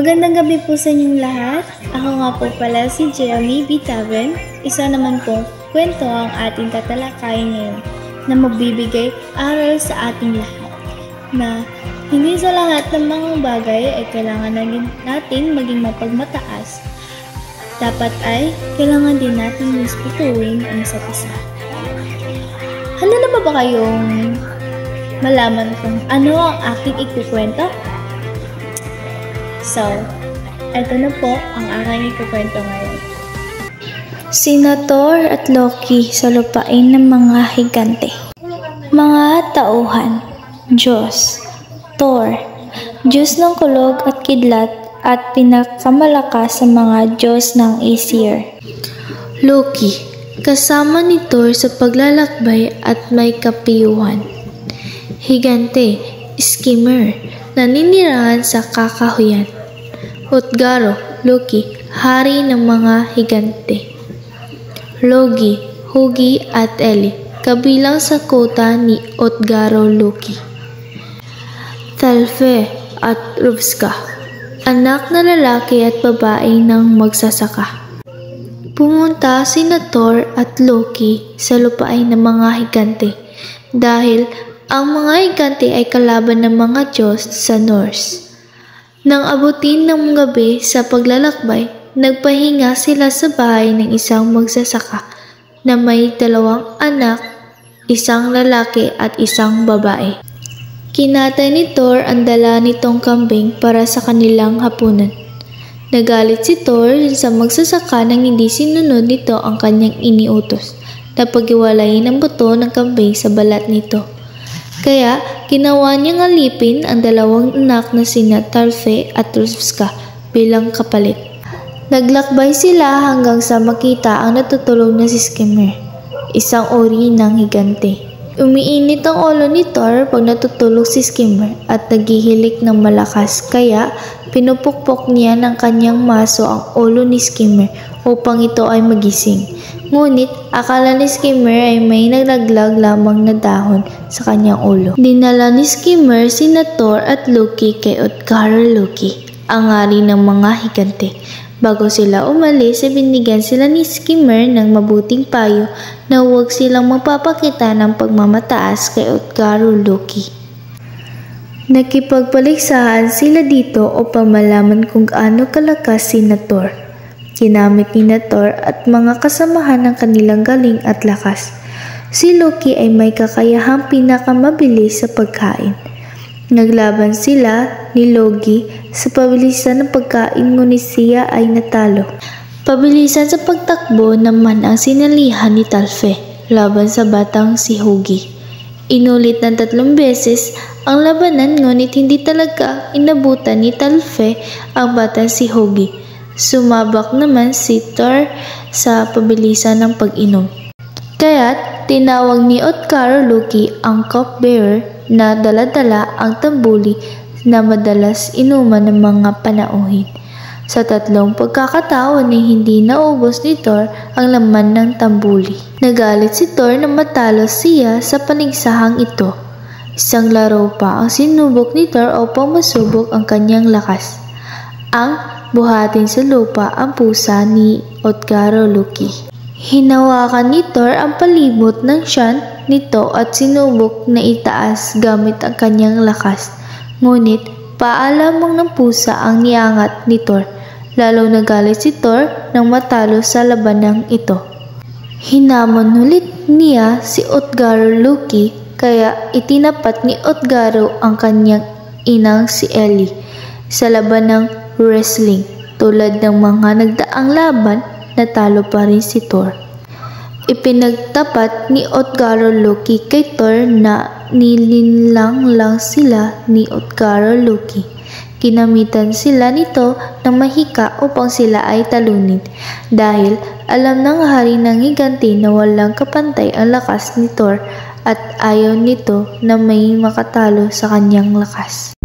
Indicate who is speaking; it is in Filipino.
Speaker 1: Magandang gabi po sa inyong lahat. Ako nga po pala si Jeremy B. Taven. Isa naman pong kwento ang ating tatalakayin ngayon na magbibigay aral sa ating lahat. Na hindi sa lahat ng mga bagay ay kailangan natin maging mapagmataas. Dapat ay kailangan din natin respetuhin ang isa't isa. Handa na ba kayong malaman kung ano ang aking ikukwento? So, eto na po ang aking ikukwento ngayon. Sina Thor at Loki sa lupain ng mga higante. Mga tauhan. Diyos. Thor. Diyos ng kulog at kidlat at pinakamalakas sa mga Diyos ng Aesir. Loki. Kasama ni Thor sa paglalakbay at may kapiyuhan. Higante. Skimmer. Naninirahan sa kakahuyan. Utgaro, Loki, hari ng mga higante. Logi, Hugi at Eli, kabilang sa kota ni Utgaro Loki. Thalfe at Ruvska, anak na lalaki at babae ng magsasaka. Pumunta sina Thor at Loki sa lupain ng mga higante dahil ang mga higante ay kalaban ng mga Diyos sa Norse. Nang abutin ng gabi sa paglalakbay, nagpahinga sila sa bahay ng isang magsasaka na may 2 anak, isang lalaki at isang babae. Kinatay ni Thor ang dala nitong kambing para sa kanilang hapunan. Nagalit si Thor sa magsasaka nang hindi sinunod nito ang kanyang iniutos na paghiwalayin ang buto ng kambing sa balat nito. Kaya, ginawa niyang alipin ang 2 anak na sina Thalfe at Ruvska bilang kapalit. Naglakbay sila hanggang sa makita ang natutulog na si Skimmer, isang uri ng higante. Umiinit ang ulo ni Thor pag natutulog si Skimmer at naghihilik ng malakas kaya pinupukpok niya ng kanyang maso ang ulo ni Skimmer upang ito ay magising. Ngunit akala ni Skimmer ay may naglaglag lamang na dahon sa kanyang ulo. Dinala ni Skimmer sina Thor at Loki kay Utgaro Loki, ang hari ng mga higante. Bago sila umalis, binigyan sila ni Skimmer ng mabuting payo na huwag silang magpapakita ng pagmamataas kay Utgaro Loki. Nakipagpaligsahan sila dito upang malaman kung gaano kalakas sina Thor. Ginamit ni Thor at mga kasamahan ng kanilang galing at lakas. Si Loki ay may kakayahang pinakamabilis sa pagkain. Naglaban sila ni Loki sa pabilisan ng pagkain ngunit siya ay natalo. Pabilisan sa pagtakbo naman ang sinalihan ni Thalfe laban sa batang si Hugi. Inulit ng 3 beses ang labanan ngunit hindi talaga inabutan ni Thalfe ang batang si Hugi. Sumabak naman si Thor sa pabilisan ng pag-inom. Kaya't tinawag ni Utgaro Loki ang cupbearer na dala-dala ang tambuli na madalas inuman ng mga panauhin. Sa 3 pagkakataon ay hindi naubos ni Thor ang laman ng tambuli. Nagalit si Thor na matalo siya sa panigsahang ito. Isang laro pa ang sinubok ni Thor upang masubok ang kanyang lakas. Ang buhatin sa lupa ang pusa ni Utgaro Loki. Hinawakan ni Thor ang palibot ng tiyan nito at sinubok na itaas gamit ang kanyang lakas. Ngunit paalamang ng pusa ang niangat ni Thor. Lalo nagalit si Thor nang matalo sa labanang ito. Hinamon ulit niya si Utgaro Loki kaya itinapat ni Utgaro ang kanyang inang si Eli sa labanang wrestling. Tulad ng mga nagdaang laban, natalo pa rin si Thor. Ipinagtapat ni Utgaro Loki kay Thor na nilinlang lang sila ni Utgaro Loki. Ginamitan sila nito ng mahika upang sila ay talunin dahil alam ng hari ng higante na walang kapantay ang lakas ni Thor at ayaw nito na may makatalo sa kanyang lakas.